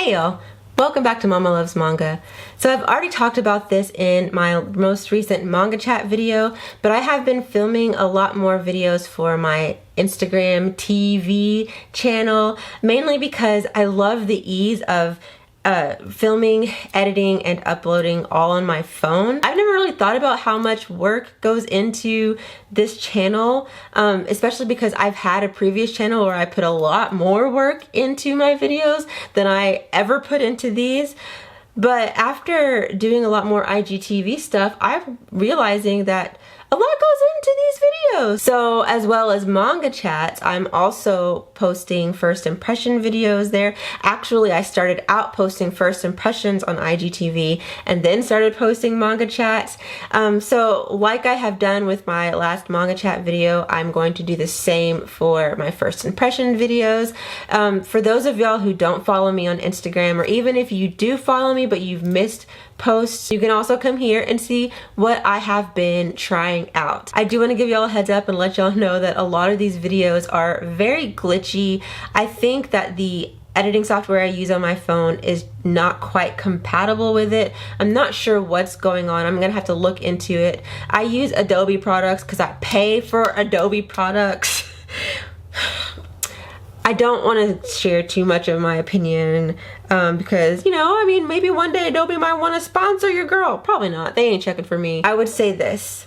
Hey y'all, welcome back to Mama Loves Manga. So I've already talked about this in my most recent manga chat video, but I have been filming a lot more videos for my Instagram TV channel, mainly because I love the ease of filming, editing, and uploading all on my phone. I've never really thought about how much work goes into this channel, especially because I've had a previous channel where I put a lot more work into my videos than I ever put into these. But after doing a lot more IGTV stuff, I'm realizing that a lot goes into these videos. So as well as manga chats, I'm also posting first impression videos there. Actually, I started out posting first impressions on IGTV and then started posting manga chats. So like I have done with my last manga chat video, I'm going to do the same for my first impression videos. For those of y'all who don't follow me on Instagram, or even if you do follow me but you've missed posts, you can also come here and see what I have been trying out. I do want to give y'all a heads up and let y'all know that a lot of these videos are very glitchy. I think that the editing software I use on my phone is not quite compatible with it. I'm not sure what's going on. I'm gonna have to look into it. I use Adobe products because I pay for Adobe products. I don't want to share too much of my opinion because, you know, I mean, maybe one day Adobe might want to sponsor your girl. Probably not. They ain't checking for me. I would say this.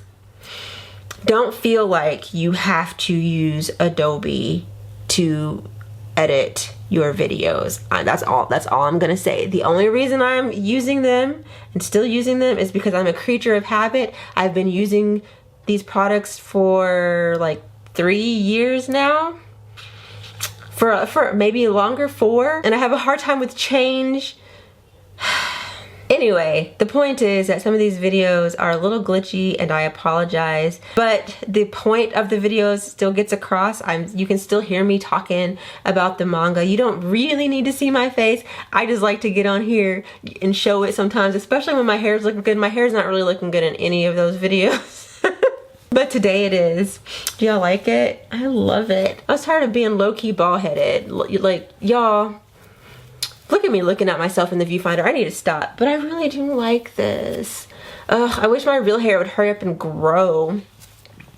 Don't feel like you have to use Adobe to edit your videos. That's all I'm going to say. The only reason I'm using them and still using them is because I'm a creature of habit. I've been using these products for like 3 years now. For maybe longer, 4, and I have a hard time with change. Anyway, the point is that some of these videos are a little glitchy and I apologize, but the point of the videos still gets across. You can still hear me talking about the manga. You don't really need to see my face. I just like to get on here and show it sometimes, especially when my hair's looking good. My hair's not really looking good in any of those videos. But today it is. Do y'all like it? I love it. I was tired of being low-key bald-headed. Like, y'all, look at me looking at myself in the viewfinder. I need to stop. But I really do like this. Ugh, I wish my real hair would hurry up and grow.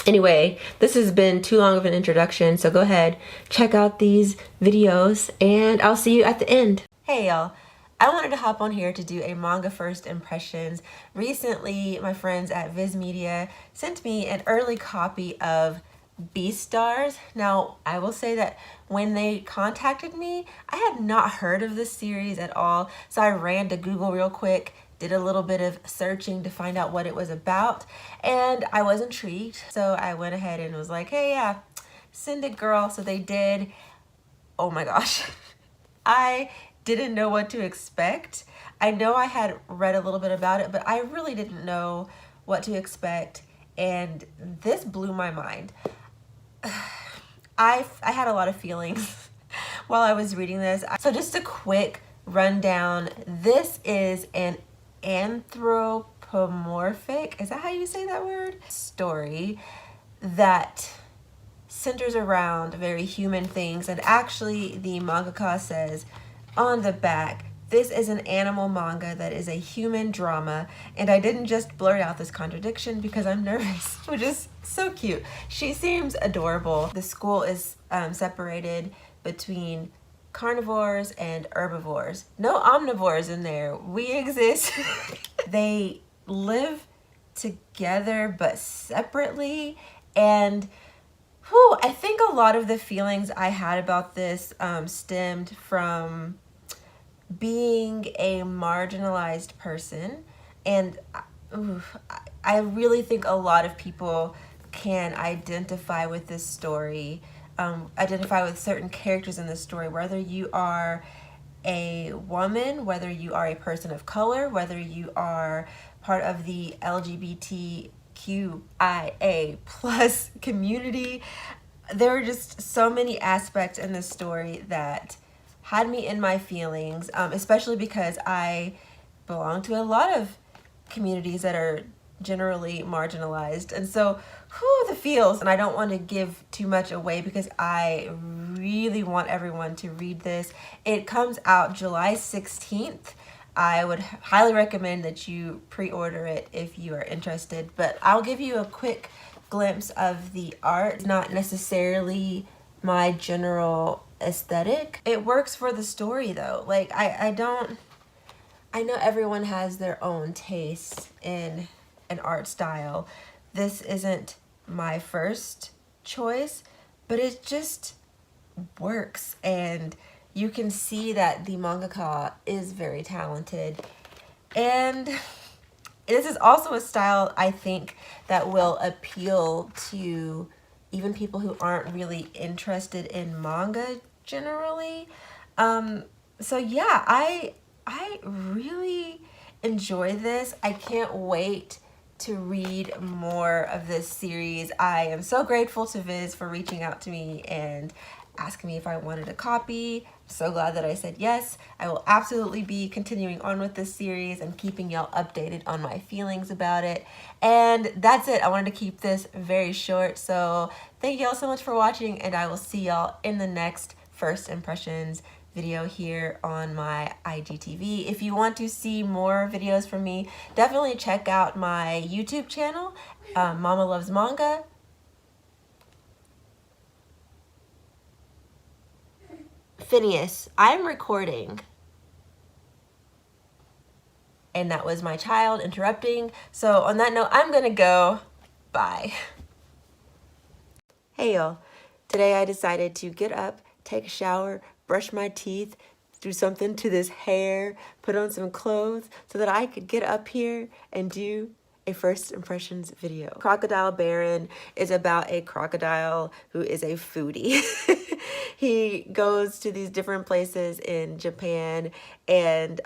Anyway, this has been too long of an introduction, so go ahead, check out these videos, and I'll see you at the end. Hey, y'all. I wanted to hop on here to do a manga first impressions. Recently, my friends at Viz Media sent me an early copy of Beastars. Now, I will say that when they contacted me, I had not heard of this series at all. So I ran to Google real quick, did a little bit of searching to find out what it was about, and I was intrigued. So I went ahead and was like, hey, yeah, send it, girl. So they did. Oh my gosh. I didn't know what to expect. I know I had read a little bit about it, but I really didn't know what to expect, and this blew my mind. I had a lot of feelings while I was reading this. So just a quick rundown. This is an anthropomorphic, is that how you say that word? Story that centers around very human things, and actually the mangaka says on the back, this is an animal manga that is a human drama, and I didn't just blurt out this contradiction because I'm nervous, which is so cute. She seems adorable. The school is separated between carnivores and herbivores. No omnivores in there. We exist. They live together but separately, and I think a lot of the feelings I had about this stemmed from being a marginalized person, and I really think a lot of people can identify with this story, identify with certain characters in this story, whether you are a woman, whether you are a person of color, whether you are part of the LGBTQIA plus community. There are just so many aspects in this story that had me in my feelings, especially because I belong to a lot of communities that are generally marginalized. And so, whew, the feels. And I don't want to give too much away because I really want everyone to read this. It comes out July 16th. I would highly recommend that you pre-order it if you are interested. But I'll give you a quick glimpse of the art. It's not necessarily my general aesthetic. It works for the story though. Like I know everyone has their own taste in an art style. This isn't my first choice, but it just works, and you can see that the mangaka is very talented. And this is also a style I think that will appeal to even people who aren't really interested in manga generally. So yeah, I really enjoy this. I can't wait to read more of this series. I am so grateful to Viz for reaching out to me and asking me if I wanted a copy. I'm so glad that I said yes. I will absolutely be continuing on with this series and keeping y'all updated on my feelings about it. And that's it. I wanted to keep this very short. So thank y'all so much for watching, and I will see y'all in the next first impressions video here on my IGTV. If you want to see more videos from me, definitely check out my YouTube channel, MommaLuvsManga. Phineas, I'm recording. And that was my child interrupting. So on that note, I'm gonna go. Bye. Hey y'all, today I decided to get up, take a shower, brush my teeth, do something to this hair, put on some clothes so that I could get up here and do a first impressions video. Crocodile Baron is about a crocodile who is a foodie. He goes to these different places in Japan and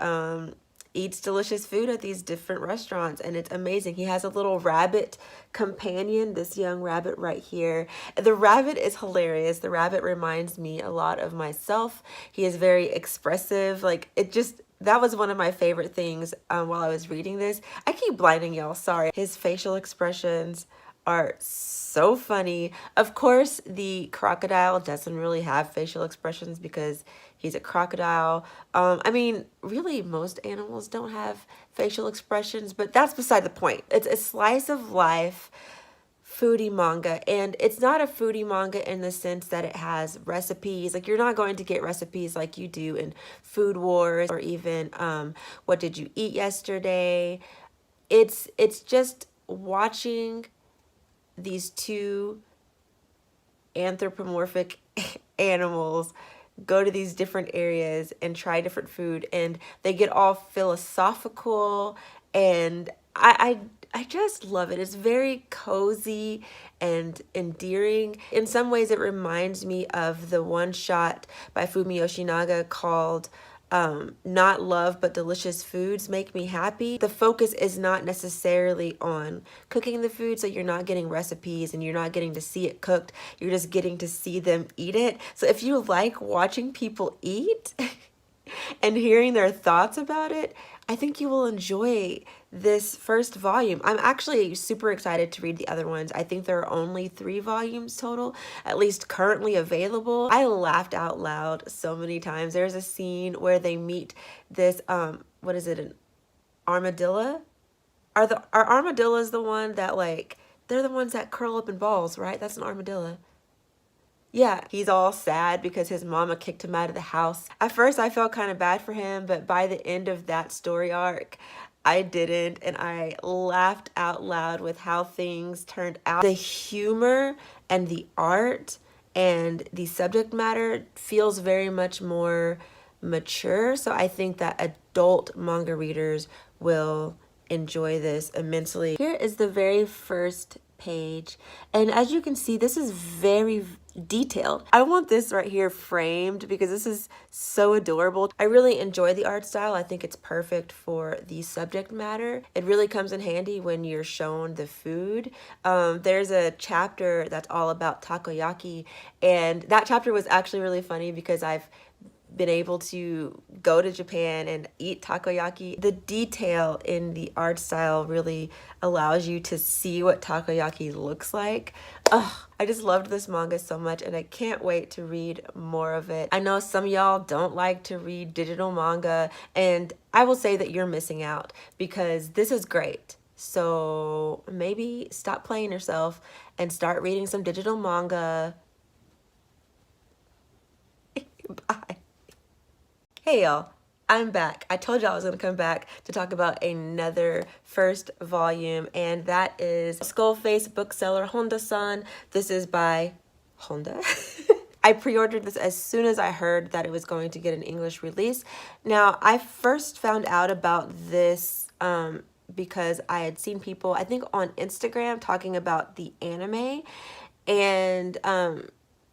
eats delicious food at these different restaurants, and it's amazing. He has a little rabbit companion, this young rabbit right here. The rabbit is hilarious. The rabbit reminds me a lot of myself. He is very expressive. Like, it just, that was one of my favorite things while I was reading this. I keep blinding y'all, sorry. His facial expressions are so funny. Of course, the crocodile doesn't really have facial expressions because he's a crocodile. I mean, really, most animals don't have facial expressions, but that's beside the point. It's a slice of life foodie manga, and it's not a foodie manga in the sense that it has recipes. Like, you're not going to get recipes like you do in Food Wars or even What Did You Eat Yesterday. It's just watching these two anthropomorphic animals go to these different areas and try different food, and they get all philosophical, and I just love it. It's very cozy and endearing. In some ways it reminds me of the one shot by Fumi Yoshinaga called Not Love But Delicious Foods Make Me Happy. The focus is not necessarily on cooking the food, so you're not getting recipes and you're not getting to see it cooked. You're just getting to see them eat it. So if you like watching people eat and hearing their thoughts about it, I think you will enjoy this first volume. I'm actually super excited to read the other ones. I think there are only 3 volumes total, at least currently available. I laughed out loud so many times. There's a scene where they meet this, what is it, an armadillo? Are armadillos the one that, like, they're the ones that curl up in balls, right? That's an armadillo. Yeah, he's all sad because his mama kicked him out of the house. At first, I felt kind of bad for him, but by the end of that story arc, I didn't, and I laughed out loud with how things turned out. The humor and the art and the subject matter feels very much more mature, so I think that adult manga readers will enjoy this immensely. Here is the very first page, and as you can see, this is very detailed. I want this right here framed because this is so adorable. I really enjoy the art style. I think it's perfect for the subject matter. It really comes in handy when you're shown the food. There's a chapter that's all about takoyaki, and that chapter was actually really funny because I've been able to go to Japan and eat takoyaki. The detail in the art style really allows you to see what takoyaki looks like. Ugh, I just loved this manga so much, and I can't wait to read more of it. I know some of y'all don't like to read digital manga, and I will say that you're missing out because this is great. So maybe stop playing yourself and start reading some digital manga. Bye. Hey y'all, I'm back. I told y'all I was gonna come back to talk about another first volume, and that is Skullface Bookseller Honda-san. This is by Honda. I pre-ordered this as soon as I heard that it was going to get an English release. Now, I first found out about this because I had seen people, I think on Instagram, talking about the anime, and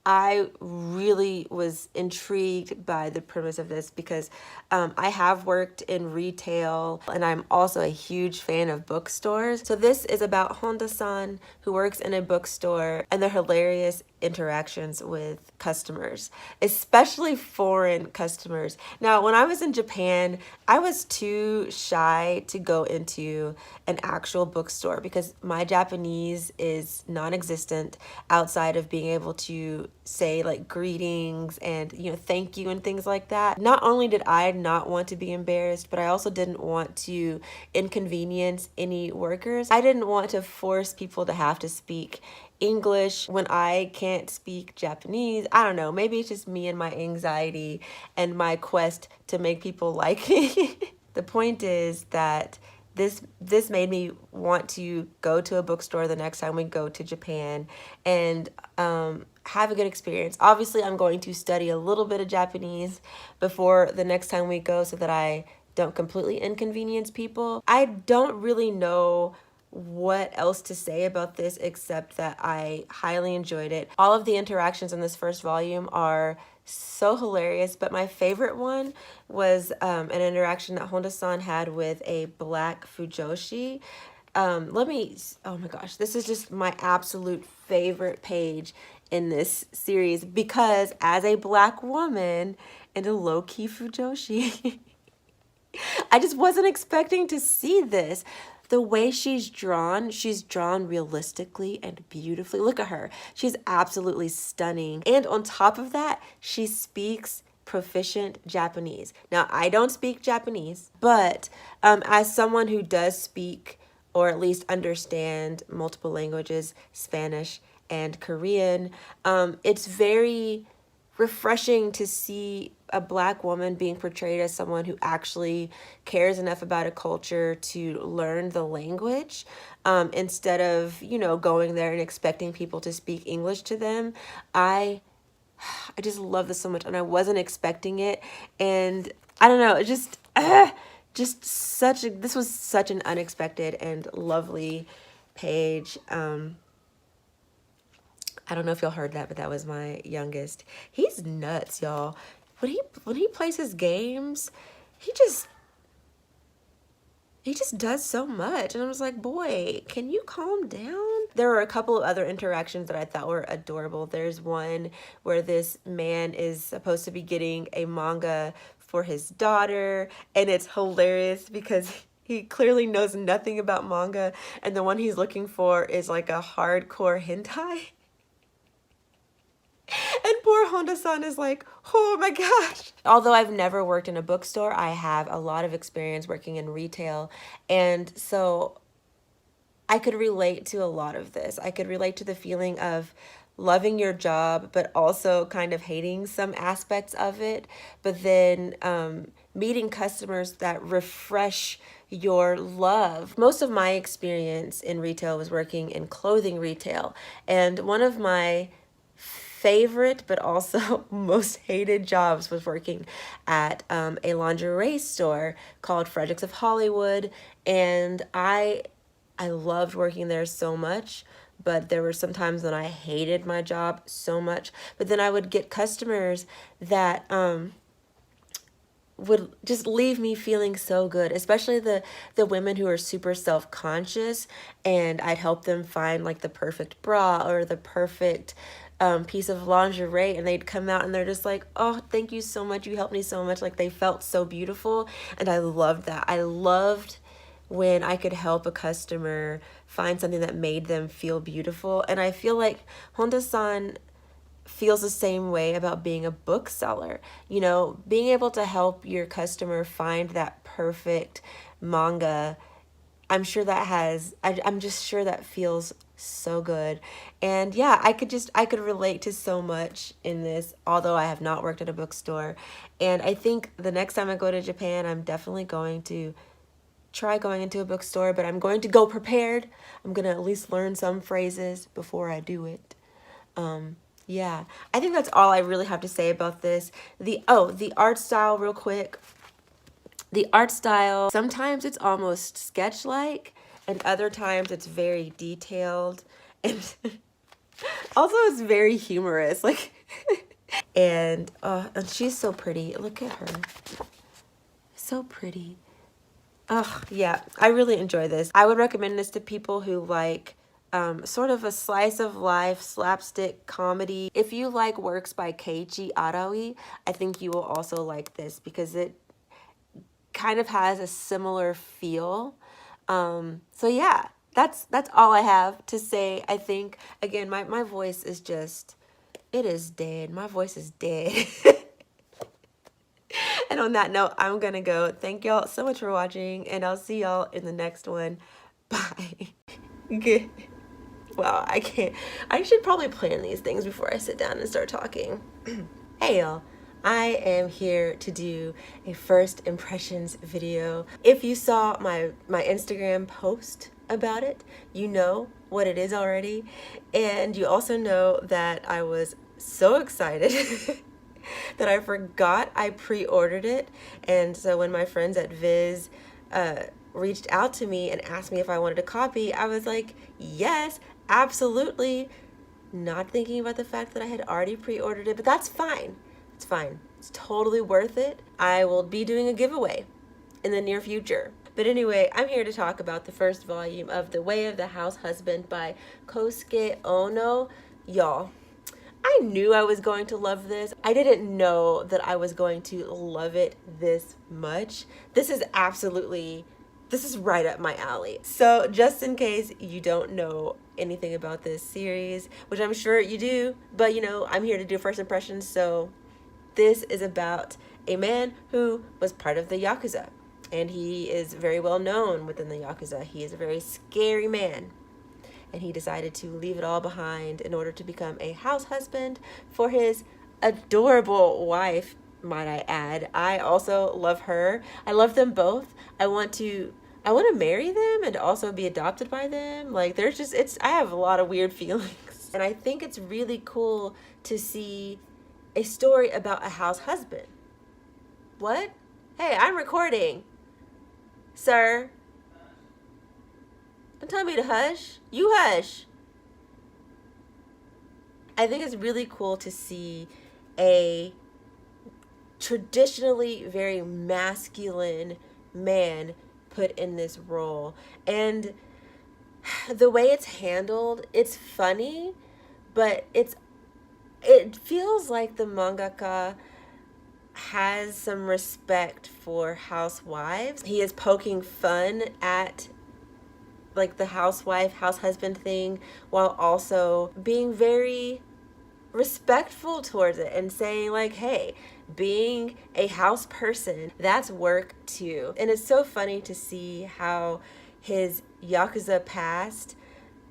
I really was intrigued by the premise of this because I have worked in retail, and I'm also a huge fan of bookstores. So this is about Honda-san, who works in a bookstore, and the hilarious interactions with customers, especially foreign customers. Now, when I was in Japan, I was too shy to go into an actual bookstore because my Japanese is non-existent outside of being able to say like greetings and, you know, thank you and things like that. Not only did I not want to be embarrassed, but I also didn't want to inconvenience any workers. I didn't want to force people to have to speak English when I can't speak Japanese. I don't know, maybe it's just me and my anxiety and my quest to make people like me. The point is that this made me want to go to a bookstore the next time we go to Japan and have a good experience. Obviously, I'm going to study a little bit of Japanese before the next time we go so that I don't completely inconvenience people. I don't really know what else to say about this except that I highly enjoyed it. All of the interactions in this first volume are so hilarious, but my favorite one was an interaction that Honda-san had with a black fujoshi. Oh my gosh, this is just my absolute favorite page in this series because as a black woman and a low-key fujoshi, I just wasn't expecting to see this. The way she's drawn realistically and beautifully. Look at her. She's absolutely stunning. And on top of that, she speaks proficient Japanese. Now, I don't speak Japanese, but as someone who does speak or at least understand multiple languages, Spanish and Korean, it's very refreshing to see a black woman being portrayed as someone who actually cares enough about a culture to learn the language instead of, you know, going there and expecting people to speak English to them. I just love this so much, and I wasn't expecting it, and I don't know, it just this was such an unexpected and lovely page. I don't know if y'all heard that, but that was my youngest. He's nuts, y'all. When he plays his games, he just does so much. And I was like, boy, can you calm down? There were a couple of other interactions that I thought were adorable. There's one where this man is supposed to be getting a manga for his daughter, and it's hilarious because he clearly knows nothing about manga, and the one he's looking for is like a hardcore hentai. And poor Honda-san is like, oh my gosh. Although I've never worked in a bookstore, I have a lot of experience working in retail. And so I could relate to a lot of this. I could relate to the feeling of loving your job, but also kind of hating some aspects of it. But then meeting customers that refresh your love. Most of my experience in retail was working in clothing retail. And one of my favorite but also most hated jobs was working at a lingerie store called Fredericks of Hollywood, and I loved working there so much, but there were some times when I hated my job so much. But then I would get customers that would just leave me feeling so good, especially the women who are super self-conscious, and I'd help them find like the perfect bra or the perfect piece of lingerie, and they'd come out and they're just like, oh, thank you so much, you helped me so much. Like, they felt so beautiful, and I loved that. I loved when I could help a customer find something that made them feel beautiful. And I feel like Honda-san feels the same way about being a bookseller. You know, being able to help your customer find that perfect manga, I'm just sure that feels so good. And yeah, I could relate to so much in this, although I have not worked at a bookstore. And I think the next time I go to Japan, I'm definitely going to try going into a bookstore, but I'm going to go prepared. I'm going to at least learn some phrases before I do it. Yeah, I think that's all I really have to say about this. The art style real quick. The art style, sometimes it's almost sketch-like, and other times it's very detailed, and also it's very humorous. Like, and she's so pretty. Look at her, so pretty. Oh yeah, I really enjoy this. I would recommend this to people who like sort of a slice of life slapstick comedy. If you like works by Keiichi Araui, I think you will also like this because it kind of has a similar feel. So yeah, that's all I have to say. I think, again, my voice is just, it is dead. My voice is dead. And on that note, I'm gonna go. Thank y'all so much for watching, and I'll see y'all in the next one. Bye. Good. Wow, I should probably plan these things before I sit down and start talking. Hey y'all, I am here to do a first impressions video. If you saw my Instagram post about it, you know what it is already. And you also know that I was so excited that I forgot I pre-ordered it. And so when my friends at Viz reached out to me and asked me if I wanted a copy, I was like, yes, absolutely. Not thinking about the fact that I had already pre-ordered it, but that's fine. It's fine. It's totally worth it. I will be doing a giveaway in the near future. But anyway, I'm here to talk about the first volume of The Way of the Househusband by Kosuke Ono. Y'all, I knew I was going to love this. I didn't know that I was going to love it this much. This is right up my alley. So just in case you don't know anything about this series, which I'm sure you do, but you know, I'm here to do first impressions. So this is about a man who was part of the Yakuza, and he is very well known within the Yakuza. He is a very scary man, and he decided to leave it all behind in order to become a house husband for his adorable wife, might I add. I also love her. I love them both. I want to marry them and also be adopted by them. Like, I have a lot of weird feelings. And I think it's really cool to see a story about a house husband. What? Hey, I'm recording. Sir. Don't tell me to hush. You hush. I think it's really cool to see a traditionally very masculine man put in this role. And the way it's handled, it's funny, but it feels like the mangaka has some respect for housewives. He is poking fun at like the housewife, house husband thing, while also being very respectful towards it and saying like, hey, being a house person, that's work too. And it's so funny to see how his Yakuza past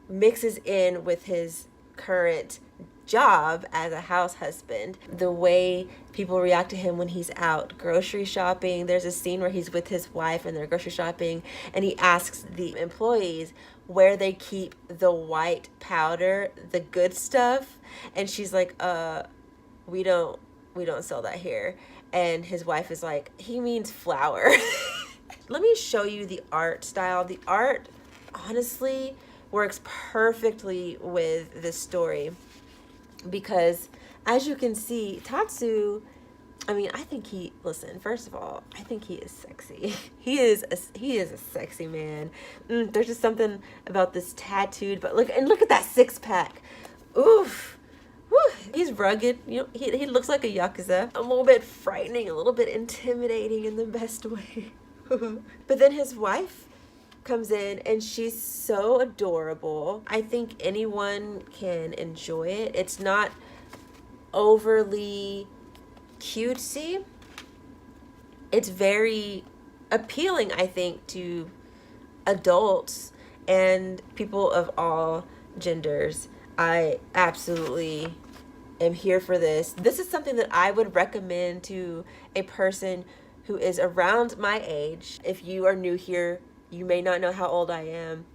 mixes in with his current job as a house husband. The way people react to him when he's out grocery shopping. There's a scene where he's with his wife and they're grocery shopping, and he asks the employees where they keep the white powder, the good stuff, and she's like, we don't sell that here. And his wife is like, he means flour. Let me show you the art style. The art honestly works perfectly with this story, because as you can see, Tatsu, I mean, I think first of all, I think he is sexy. He is a sexy man. There's just something about this tattooed, but look at that six pack. Oof. Whew. rugged. You know, he looks like a Yakuza. A little bit frightening, a little bit intimidating in the best way. But then his wife comes in and she's so adorable. I think anyone can enjoy it. It's not overly cutesy. It's very appealing, I think, to adults and people of all genders. I absolutely am here for this. This is something that I would recommend to a person who is around my age. If you are new here, you may not know how old I am.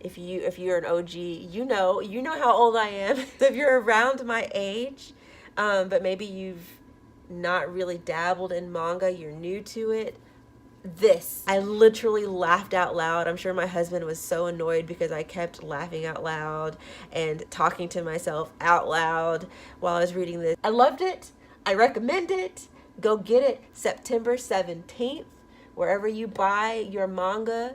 If you're an OG, you know how old I am. So if you're around my age, but maybe you've not really dabbled in manga, you're new to it, I literally laughed out loud. I'm sure my husband was so annoyed because I kept laughing out loud and talking to myself out loud while I was reading this. I loved it. I recommend it. Go get it September 17th, wherever you buy your manga,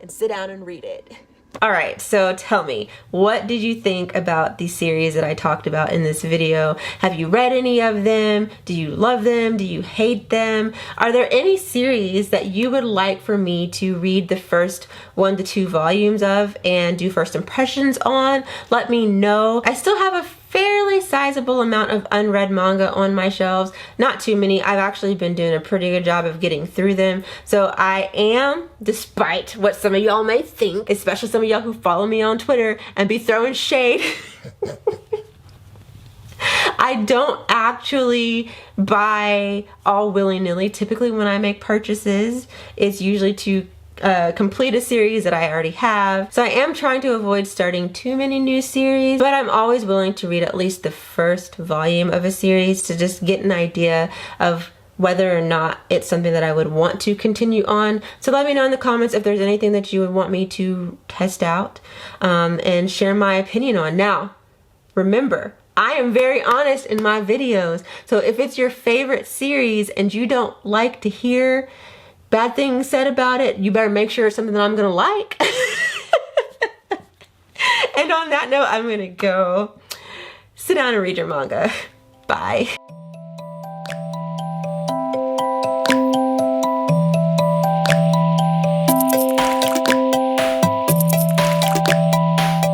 and sit down and read it. All right, so tell me, what did you think about the series that I talked about in this video? Have you read any of them? Do you love them? Do you hate them? Are there any series that you would like for me to read the first 1 to 2 volumes of and do first impressions on? Let me know. I still have a fairly sizable amount of unread manga on my shelves. Not too many. I've actually been doing a pretty good job of getting through them. So I am, despite what some of y'all may think, especially some of y'all who follow me on Twitter and be throwing shade, I don't actually buy all willy-nilly. Typically when I make purchases, it's usually to complete a series that I already have. So I am trying to avoid starting too many new series, but I'm always willing to read at least the first volume of a series to just get an idea of whether or not it's something that I would want to continue on. So let me know in the comments if there's anything that you would want me to test out and share my opinion on. Now, remember, I am very honest in my videos. So if it's your favorite series and you don't like to hear bad things said about it, you better make sure it's something that I'm gonna like. And on that note, I'm gonna go sit down and read your manga. Bye.